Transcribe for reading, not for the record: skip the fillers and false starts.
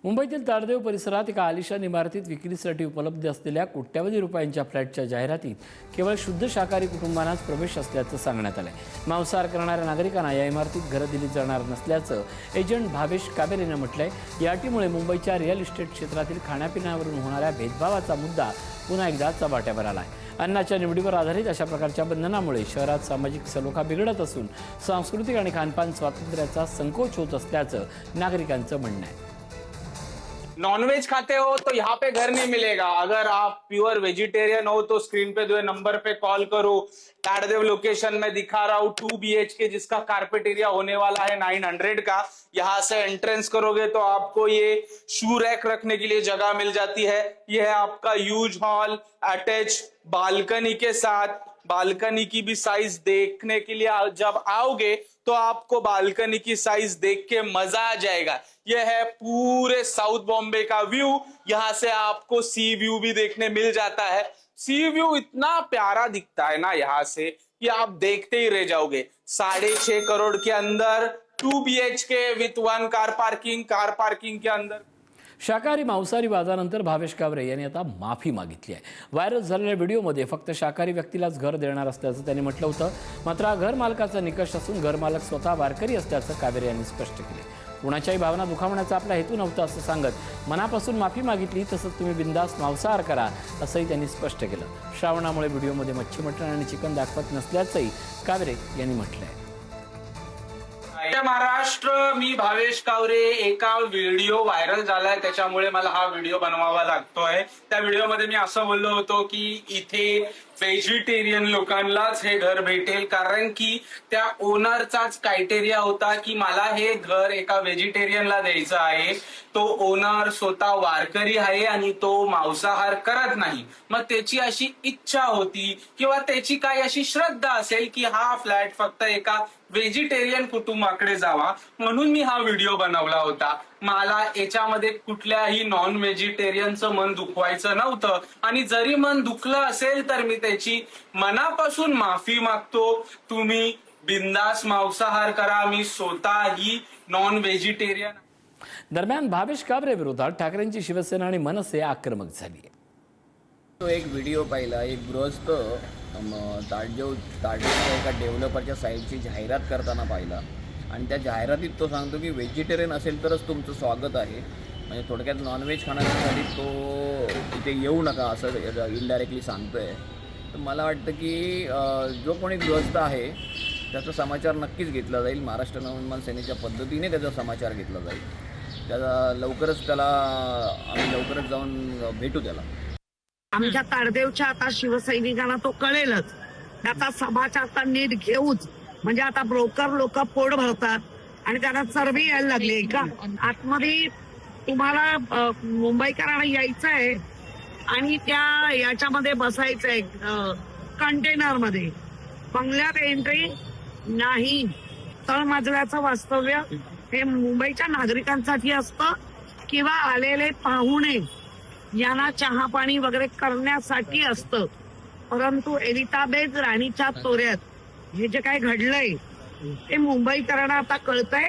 मुंबईतील ताडदेव परिसरात एका आलिशान इमारतीत विक्रीसाठी उपलब्ध असलेल्या कोट्यावधी रुपयांच्या फ्लॅटच्या जाहिरातीत केवळ शुद्ध शाकाहारी कुटुंबांनाच प्रवेश असल्याचं सांगण्यात आलंय। मांसाहार करणाऱ्या नागरिकांना या इमारतीत घरं दिली जाणार नसल्याचं एजंट भावेश काबेरेनं म्हटलंय। या अटीमुळे मुंबईच्या रिअल इस्टेट क्षेत्रातील खाण्यापिण्यावरून होणाऱ्या भेदभावाचा मुद्दा पुन्हा एकदा चव्हाट्यावर आलाय। अन्नाच्या निवडीवर आधारित अशा प्रकारच्या बंधनामुळे शहरात सामाजिक सलोखा बिघडत असून सांस्कृतिक आणि खानपान स्वातंत्र्याचा संकोच होत असल्याचं नागरिकांचं म्हणणं आहे। नॉनवेज खाते हो तो यहाँ पे घर नहीं मिलेगा। अगर आप प्योर वेजिटेरियन हो तो स्क्रीन पे दो नंबर पे कॉल करो। ताड़देव लोकेशन में दिखा रहा हूँ 2 BHK जिसका कारपेट एरिया होने वाला है 900 का। यहाँ से एंट्रेंस करोगे तो आपको ये शू रैक रखने के लिए जगह मिल जाती है। ये है आपका यूज हॉल अटैच बालकनी के साथ। बालकनी की भी साइज देखने के लिए जब आओगे तो आपको बालकनी की साइज देख के मजा आ जाएगा। यह है पूरे साउथ बॉम्बे का व्यू। यहाँ से आपको सी व्यू भी देखने मिल जाता है। सी व्यू इतना प्यारा दिखता है ना यहाँ से कि आप देखते ही रह जाओगे। 6.5 करोड़ के अंदर 2 BHK विथ 1 कार पार्किंग के अंदर। शाकाहारी मांसाहारी वादानंतर भावेश काबरे यांनी आता माफी मागितली आहे। व्हायरल झालेल्या व्हिडिओमध्ये फक्त शाकाहारी व्यक्तीलाच घर देणार असल्याचं त्यांनी म्हटलं होतं। मात्र हा घर मालकाचा निकष असून घर मालक स्वतः वारकरी असल्याचं काबरे यांनी स्पष्ट केले। कुणाच्याही भावना दुखावण्याचा आपला हेतू नव्हता असं सांगत मनापासून माफी मागितली तसंच तुम्ही बिंदास मांसाहार करा असंही त्यांनी स्पष्ट केलं। श्रावणामुळे व्हिडिओमध्ये मच्छी मटण आणि चिकन दाखवत नसल्याचंही काबरे यांनी म्हटलंय। महाराष्ट्र, मी भावेश कावरे। एका व्हिडिओ व्हायरल झालाय त्याच्यामुळे मला हा व्हिडिओ बनवावा लागतोय। त्या व्हिडिओमध्ये मी असं बोललो होतो की इथे व्हेजिटेरियन लोकांनाच हे घर भेटेल, कारण की त्या ओनरचाच क्रायटेरिया होता की मला हे घर एका व्हेजिटेरियनला द्यायचं आहे। तो ओनर स्वतः वारकरी आहे आणि तो मांसाहार करत नाही। मग त्याची अशी इच्छा होती किंवा त्याची काही अशी श्रद्धा असेल की हा फ्लॅट फक्त एका व्हेजिटेरियन कुटुंबाकडे जावा, म्हणून मी हा व्हिडिओ बनवला होता। मला याच्यामध्ये कुठल्याही नॉन व्हेजिटेरियनचं मन दुखवायचं नव्हतं आणि जरी मन दुखलं असेल तर मी त्याची मनापासून माफी मागतो। तुम्ही बिंदास मांसाहार करा, मी स्वतःही नॉन व्हेजिटेरियन। दरम्यान भावेश काबरे विरोधात ठाकरेंची शिवसेना आणि मनसे आक्रमक झाली आहे। तो एक व्हिडिओ पाहिला, एक गृहस्थ ताडदेवच्या एका डेव्हलपरच्या साईडची जाहिरात करताना पाहिला आणि त्या जाहिरातीत तो सांगतो की व्हेजिटेरियन असेल तरच तुमचं स्वागत आहे। म्हणजे थोडक्यात नॉनव्हेज खाण्यासाठी तो इथे येऊ नका असं इनडायरेक्टली सांगतोय। तर मला वाटतं की जो कोणी गृहस्थ आहे त्याचा समाचार नक्कीच घेतला जाईल। महाराष्ट्र नवनिर्माण सेनेच्या पद्धतीने त्याचा समाचार घेतला जाईल। त्याला लवकरच आम्ही लवकरच जाऊन भेटू त्याला। आमच्या ताडदेवच्या आता शिवसैनिकांना तो कळेलच। त्याचा समाचार आता नीट घेऊच, म्हणजे आता ब्रोकर लोक पोट भरतात आणि त्यांना चरबी यायला लागली का। आतमध्ये तुम्हाला मुंबईकरांना यायचं आहे आणि त्या याच्यामध्ये बसायचंय कंटेनर मध्ये। बंगल्यात एंट्री नाही। तळमजल्याचं वास्तव्य हे मुंबईच्या नागरिकांसाठी असतं किंवा आलेले पाहुणे यांना चहा पाणी वगैरे करण्यासाठी असतं। परंतु एलिझाबेथ राणीच्या तोऱ्यात हे जे काय घडलंय ते मुंबईकरांना आता कळतंय।